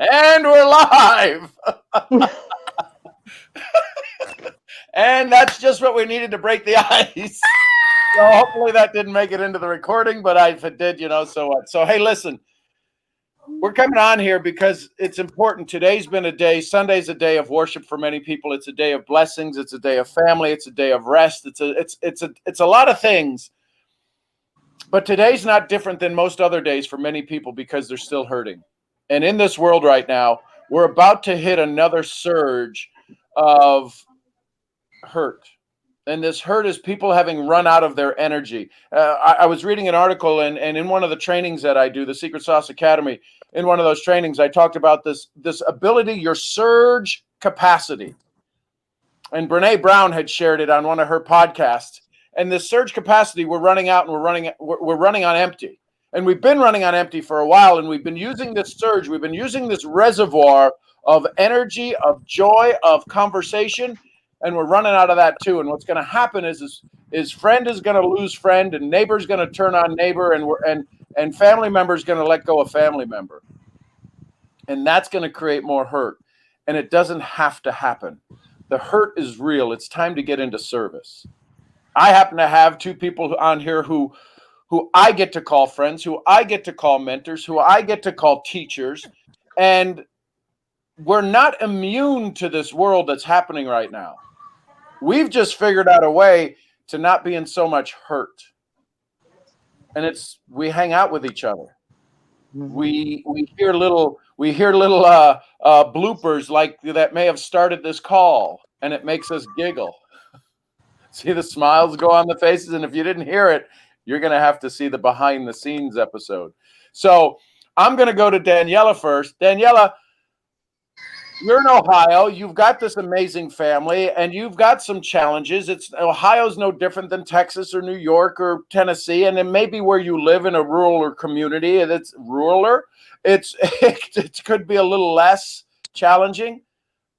And we're live. And that's just what we needed to break the ice. So hopefully that didn't make it into the recording, but if it did, so what? So, hey, listen, we're coming on here because it's important. Today's been a day, Sunday's a day of worship for many people. It's a day of blessings. It's a day of family. It's a day of rest. It's a lot of things. But today's not different than most other days for many people because they're still hurting. And in this world right now, we're about to hit another surge of hurt. And this hurt is people having run out of their energy. I was reading an article, and in one of the trainings that I do, the Secret Sauce Academy, in one of those trainings, I talked about this ability, your surge capacity. And Brene Brown had shared it on one of her podcasts. And this surge capacity, we're running out, and we're running on empty. And we've been running on empty for a while, and we've been using this surge. We've been using this reservoir of energy, of joy, of conversation, and we're running out of that too. And what's going to happen is friend is going to lose friend, and neighbor's going to turn on neighbor, and family member is going to let go of family member, and that's going to create more hurt. And it doesn't have to happen. The hurt is real. It's time to get into service. I happen to have two people on here who I get to call friends, who I get to call mentors, who I get to call teachers, and we're not immune to this world that's happening right now. We've just figured out a way to not be in so much hurt. And we hang out with each other. We hear little bloopers like that may have started this call, and it makes us giggle. See the smiles go on the faces, and if you didn't hear it, you're going to have to see the behind the scenes episode. So I'm going to go to Daniela first. Daniela, you're in Ohio. You've got this amazing family, and you've got some challenges. Ohio's no different than Texas or New York or Tennessee, and it may be where you live in a rural community, and it's ruraler. It could be a little less challenging,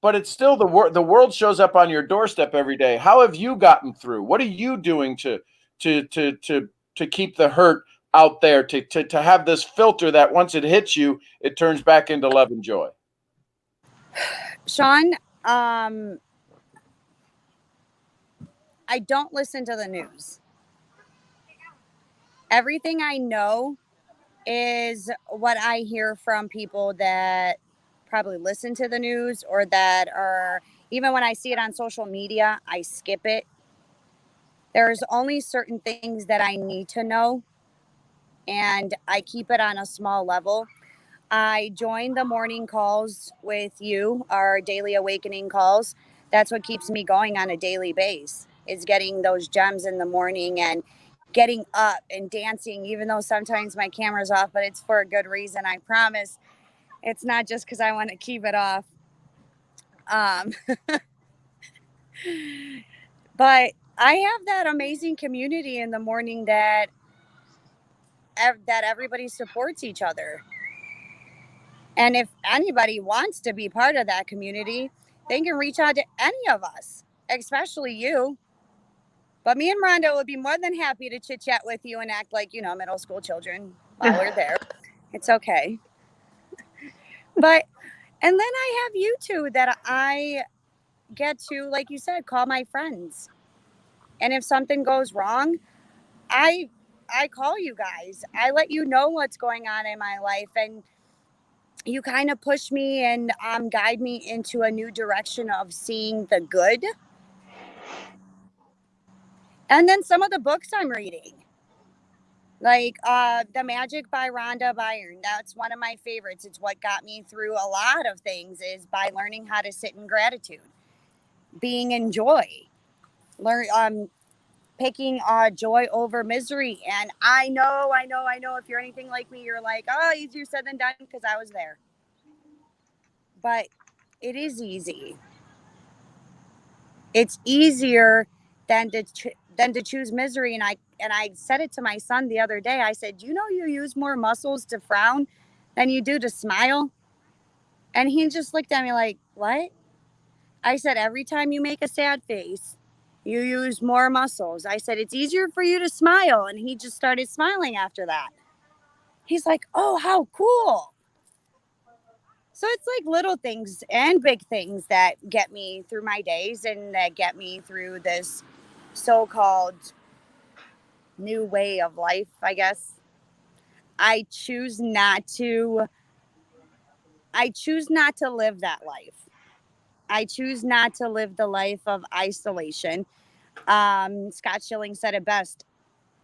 but it's still the world shows up on your doorstep every day. How have you gotten through? What are you doing to keep the hurt out there, to have this filter that once it hits you, it turns back into love and joy? Sean, I don't listen to the news. Everything I know is what I hear from people that probably listen to the news, or that are, even when I see it on social media, I skip it. There's only certain things that I need to know, and I keep it on a small level. I join the morning calls with you, our daily awakening calls. That's what keeps me going on a daily basis, is getting those gems in the morning and getting up and dancing, even though sometimes my camera's off, but it's for a good reason. I promise. It's not just because I want to keep it off. But I have that amazing community in the morning that everybody supports each other. And if anybody wants to be part of that community, they can reach out to any of us, especially you. But me and Rhonda would be more than happy to chit chat with you and act like, middle school children while we're there. It's okay. And then I have you two that I get to, like you said, call my friends. And if something goes wrong, I call you guys. I let you know what's going on in my life, and you kind of push me and guide me into a new direction of seeing the good. And then some of the books I'm reading, like The Magic by Rhonda Byrne. That's one of my favorites. It's what got me through a lot of things, is by learning how to sit in gratitude, being in joy, picking joy over misery. And I know, if you're anything like me, you're like, oh, easier said than done, because I was there. But it is easy. It's easier than to choose misery. And I said it to my son the other day. I said, you use more muscles to frown than you do to smile? And he just looked at me like, what? I said, every time you make a sad face, you use more muscles. I said, it's easier for you to smile. And he just started smiling after that. He's like, oh, how cool. So it's like little things and big things that get me through my days and that get me through this so-called new way of life, I guess. I choose not to I choose not to live that life. I choose not to live the life of isolation. Scott Schilling said it best.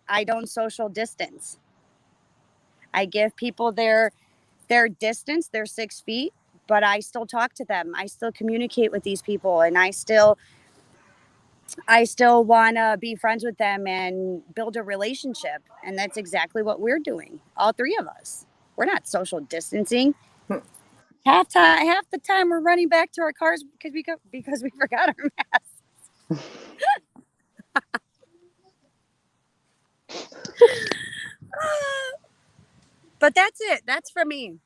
I don't social distance. I give people their distance, their 6 feet, but I still talk to them. I still communicate with these people, and I still want to be friends with them and build a relationship. And that's exactly what we're doing. All three of us. We're not social distancing. Half the time we're running back to our cars because we forgot our masks. But that's it. That's for me.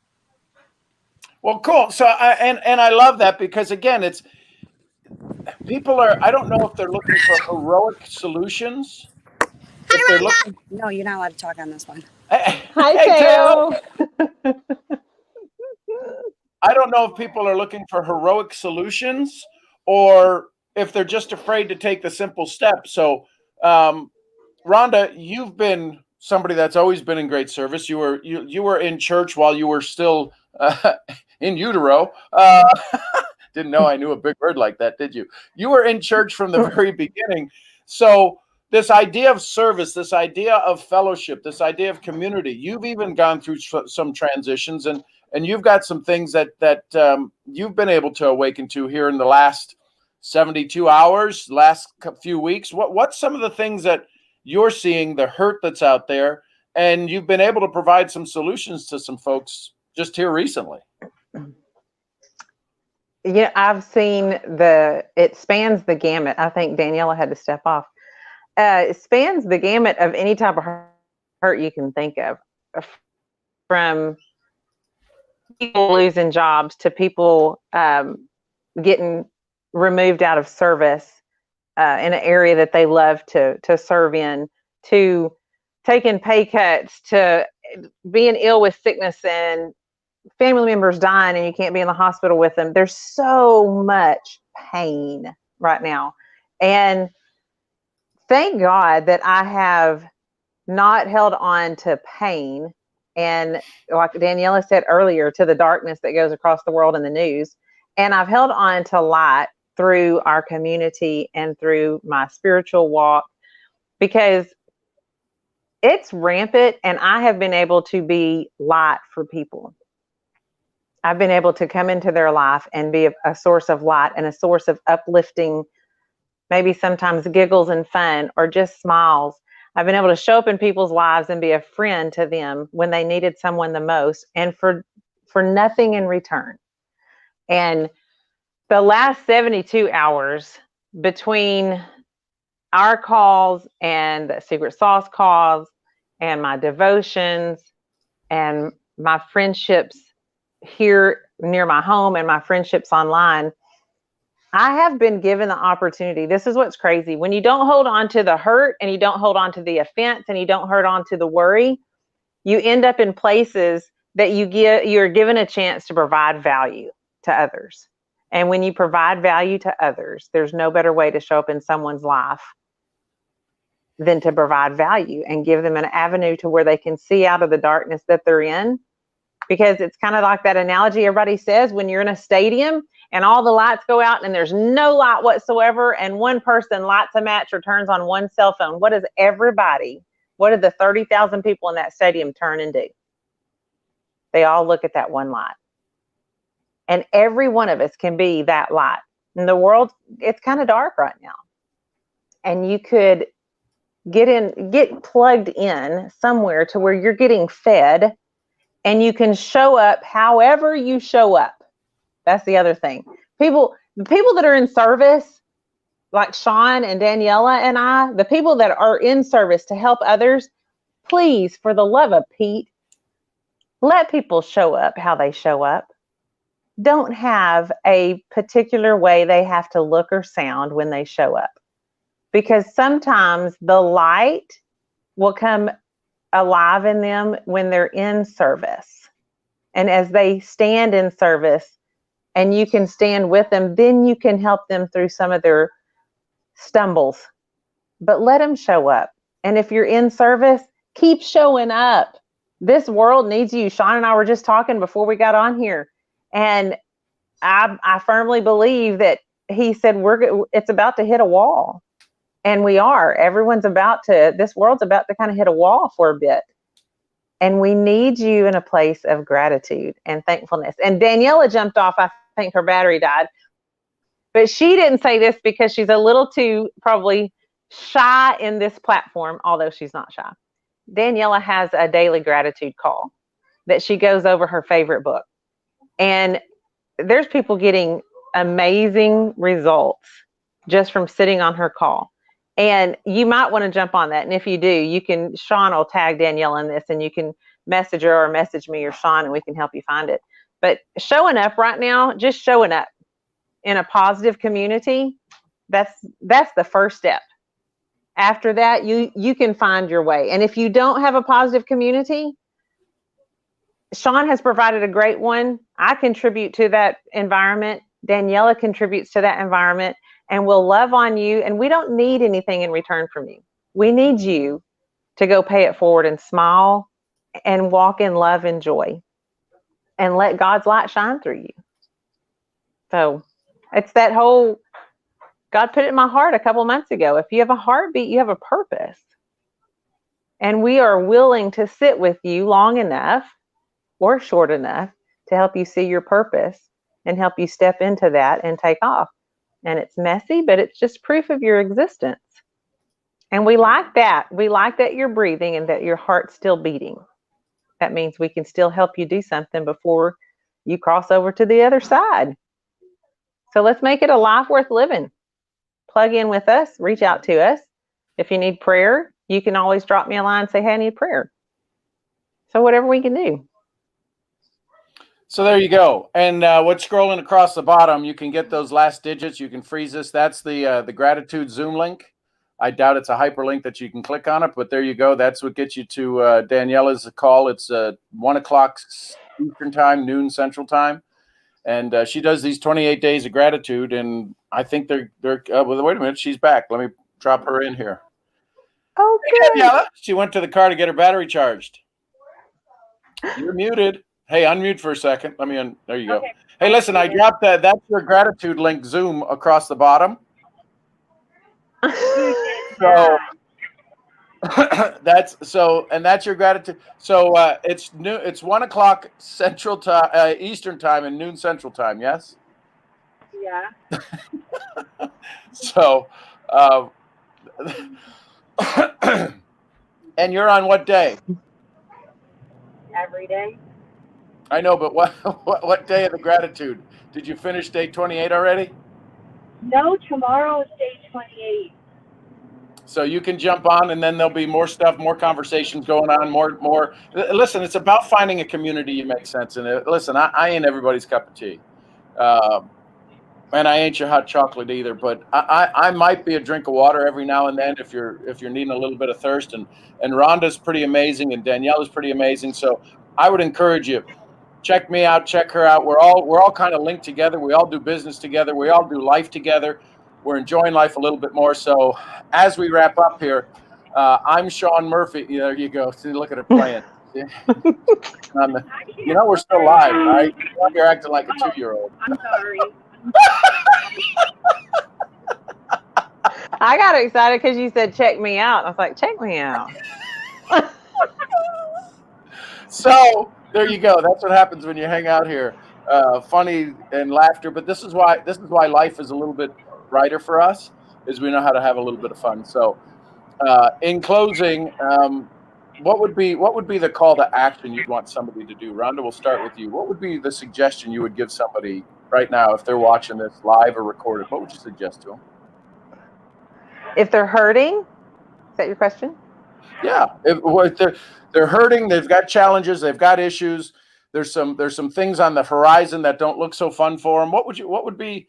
Well, cool. So and I love that because again, it's people are. I don't know if they're looking for heroic solutions. If they're looking, No, you're not allowed to talk on this one. hey, Hi, hey Teo. Teo. I don't know if people are looking for heroic solutions or if they're just afraid to take the simple step. So, Rhonda, you've been somebody that's always been in great service. You were in church while you were still in utero. Didn't know I knew a big word like that, did you? You were in church from the very beginning. So this idea of service, this idea of fellowship, this idea of community, you've even gone through some transitions, and you've got some things that you've been able to awaken to here in the last 72 hours, last few weeks. What's some of the things that you're seeing, the hurt that's out there, and you've been able to provide some solutions to some folks just here recently? Yeah, I've seen it spans the gamut. I think Daniela had to step off. It spans the gamut of any type of hurt you can think of, from people losing jobs to people getting removed out of service in an area that they love to serve in, to taking pay cuts, to being ill with sickness and family members dying and you can't be in the hospital with them. There's so much pain right now. And thank God that I have not held on to pain. And like Daniela said earlier, to the darkness that goes across the world in the news. And I've held on to light through our community and through my spiritual walk, because it's rampant and I have been able to be light for people. I've been able to come into their life and be a source of light and a source of uplifting, maybe sometimes giggles and fun or just smiles. I've been able to show up in people's lives and be a friend to them when they needed someone the most, and for nothing in return. And the last 72 hours between our calls and the Secret Sauce calls and my devotions and my friendships here near my home and my friendships online, I have been given the opportunity. This is what's crazy. When you don't hold on to the hurt and you don't hold on to the offense and you don't hold on to the worry, you end up in places that you're given a chance to provide value to others. And when you provide value to others, there's no better way to show up in someone's life than to provide value and give them an avenue to where they can see out of the darkness that they're in. Because it's kind of like that analogy everybody says when you're in a stadium and all the lights go out and there's no light whatsoever, and one person lights a match or turns on one cell phone. What do the 30,000 people in that stadium turn and do? They all look at that one light. And every one of us can be that light. In the world, it's kind of dark right now. And you could get plugged in somewhere to where you're getting fed, and you can show up however you show up. That's the other thing. The people that are in service, like Sean and Daniela and I, the people that are in service to help others, please, for the love of Pete, let people show up how they show up. Don't have a particular way they have to look or sound when they show up. Because sometimes the light will come alive in them when they're in service. And as they stand in service and you can stand with them, then you can help them through some of their stumbles. But let them show up. And if you're in service, keep showing up. This world needs you. Sean and I were just talking before we got on here. And I firmly believe that he said it's about to hit a wall. And we are. This world's about to kind of hit a wall for a bit. And we need you in a place of gratitude and thankfulness. And Daniela jumped off. I think her battery died. But she didn't say this because she's a little too probably shy in this platform, although she's not shy. Daniela has a daily gratitude call that she goes over her favorite book. And there's people getting amazing results just from sitting on her call. And you might want to jump on that. And if you do, Sean will tag Danielle in this and you can message her or message me or Sean and we can help you find it. But showing up right now, just showing up in a positive community, that's the first step. After that, you can find your way. And if you don't have a positive community, Sean has provided a great one. I contribute to that environment. Daniela contributes to that environment. And we'll love on you. And we don't need anything in return from you. We need you to go pay it forward and smile and walk in love and joy and let God's light shine through you. So it's that whole, God put it in my heart a couple months ago. If you have a heartbeat, you have a purpose. And we are willing to sit with you long enough or short enough to help you see your purpose and help you step into that and take off. And it's messy, but it's just proof of your existence. And we like that. We like that you're breathing and that your heart's still beating. That means we can still help you do something before you cross over to the other side. So let's make it a life worth living. Plug in with us, reach out to us. If you need prayer, you can always drop me a line and say, hey, I need prayer. So whatever we can do. So there you go. And what's scrolling across the bottom, you can get those last digits. You can freeze this. That's the gratitude Zoom link. I doubt it's a hyperlink that you can click on it, but there you go. That's what gets you to Daniela's call. It's 1 o'clock Eastern time, noon Central time. And she does these 28 days of gratitude. And I think they're well, wait a minute. She's back. Let me drop her in here. Oh, hey, Daniela. She went to the car to get her battery charged. You're muted. Hey, unmute for a second. There you go. Okay. Hey, listen, I dropped that. That's your gratitude link Zoom across the bottom. So that's your gratitude. So it's 1 o'clock Central time, Eastern time, and noon Central time. Yes. Yeah. So, and you're on what day? Every day. I know, but what day of the gratitude? Did you finish day 28 already? No, tomorrow is day 28. So you can jump on, and then there'll be more stuff, more conversations going on, more. Listen, it's about finding a community you make sense in. Listen, I ain't everybody's cup of tea, and I ain't your hot chocolate either. But I might be a drink of water every now and then if you're needing a little bit of thirst. And Rhonda's pretty amazing, and Daniela's pretty amazing. So I would encourage you. Check me out, check her out. We're all kind of linked together. We all do business together. We all do life together. We're enjoying life a little bit more. So as we wrap up here, I'm Sean Murphy. There you go. See, look at it playing. We're still live, right? You're acting like a 2-year-old. I'm sorry. I got excited because you said, check me out. I was like, check me out. So there you go. That's what happens when you hang out here. Funny and laughter, but this is why life is a little bit brighter for us, is we know how to have a little bit of fun. So in closing, what would be the call to action you'd want somebody to do? Rhonda, we'll start with you. What would be the suggestion you would give somebody right now if they're watching this live or recorded? What would you suggest to them? If they're hurting, is that your question? Yeah, if they're hurting, they've got challenges, they've got issues. There's some things on the horizon that don't look so fun for them. What would be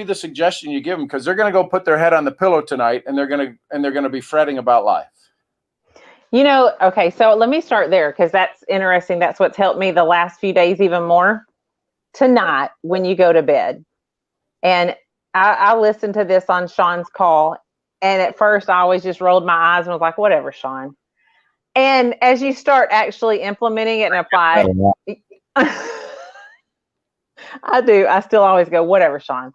the suggestion you give them? Because they're going to go put their head on the pillow tonight, and they're going to be fretting about life. Okay, so let me start there because that's interesting. That's what's helped me the last few days even more. Tonight, when you go to bed, and I listened to this on Sean's call, and at first I always just rolled my eyes and was like, whatever, Sean. And as you start actually implementing it and apply it, I do. I still always go, whatever, Sean.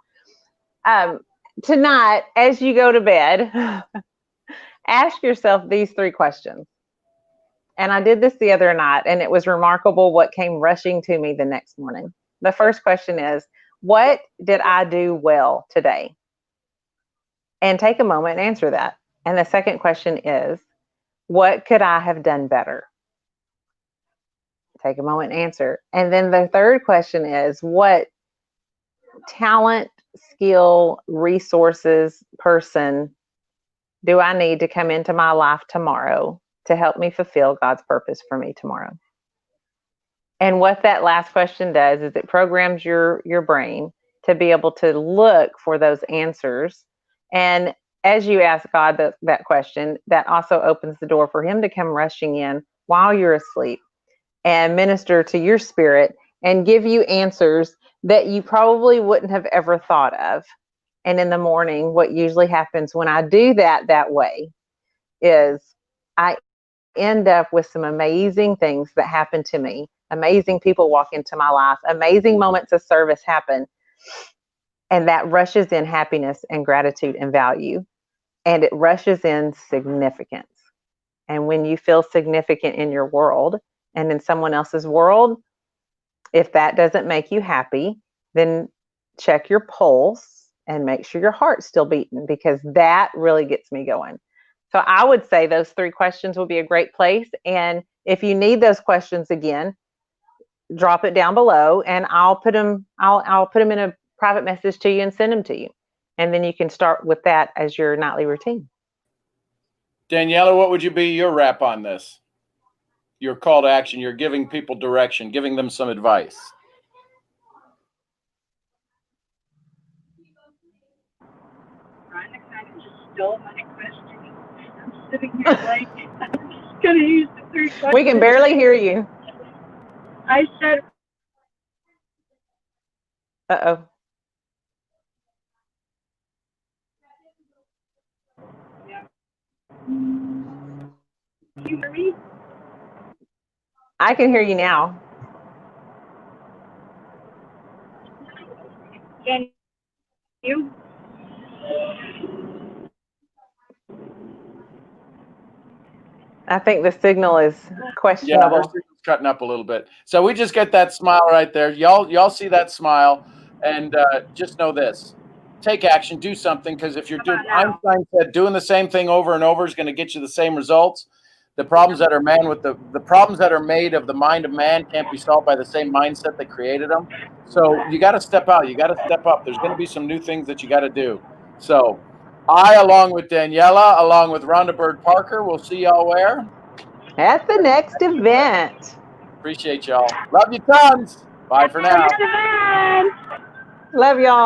Tonight, as you go to bed, ask yourself these 3 questions. And I did this the other night, and it was remarkable what came rushing to me the next morning. The first question is, what did I do well today? And take a moment and answer that. And the second question is, what could I have done better? Take a moment and answer. And then the third question is, what talent, skill, resources, person do I need to come into my life tomorrow to help me fulfill God's purpose for me tomorrow? And what that last question does is it programs your brain to be able to look for those answers. And as you ask God that question, that also opens the door for him to come rushing in while you're asleep and minister to your spirit and give you answers that you probably wouldn't have ever thought of. And in the morning, what usually happens when I do that way is I end up with some amazing things that happen to me. Amazing people walk into my life. Amazing moments of service happen. And that rushes in happiness and gratitude and value. And it rushes in significance. And when you feel significant in your world and in someone else's world, if that doesn't make you happy, then check your pulse and make sure your heart's still beating, because that really gets me going. So I would say those 3 questions will be a great place. And if you need those questions again, drop it down below and I'll put them in a private message to you and send them to you. And then you can start with that as your nightly routine. Daniela, what would you be your wrap on this? Your call to action, you're giving people direction, giving them some advice. Rhonda kind of just stole my question. I'm sitting here like, I'm just going to use the 3 questions. We can barely hear you. I said, Uh-oh. can you hear me? I can hear you now. Can you? Yeah, I think the signal is questionable. her signal's cutting up a little bit. So we just get that smile right there. Y'all see that smile, and just know this: take action, do something. Because if you're doing, Einstein said, doing the same thing over and over is going to get you the same results. The problems that are the problems that are made of the mind of man can't be solved by the same mindset that created them. So you got to step out. You got to step up. There's going to be some new things that you got to do. So I, along with Daniela, along with Rhonda Bird Parker, will see y'all where? At the next event. Appreciate y'all. Love you tons. Bye for now. Love y'all.